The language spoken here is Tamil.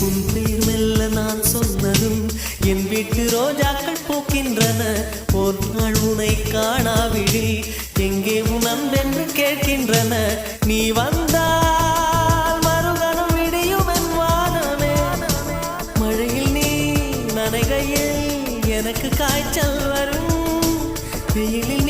உன் பேர் மெல்ல நான் சொன்னதும் என் வீட்டு ரோஜாக்கள் பூக்கின்றன. ஒரு நாள் உனை காணாவிடில் எங்கே உன் அன்பென்று கேட்கின்றன. நீ வந்தால் மறுகணம் விடியும் என் வானமே. மழையில் நீ நனைகையில் எனக்கு காய்ச்சல் வரும். வெயிலில்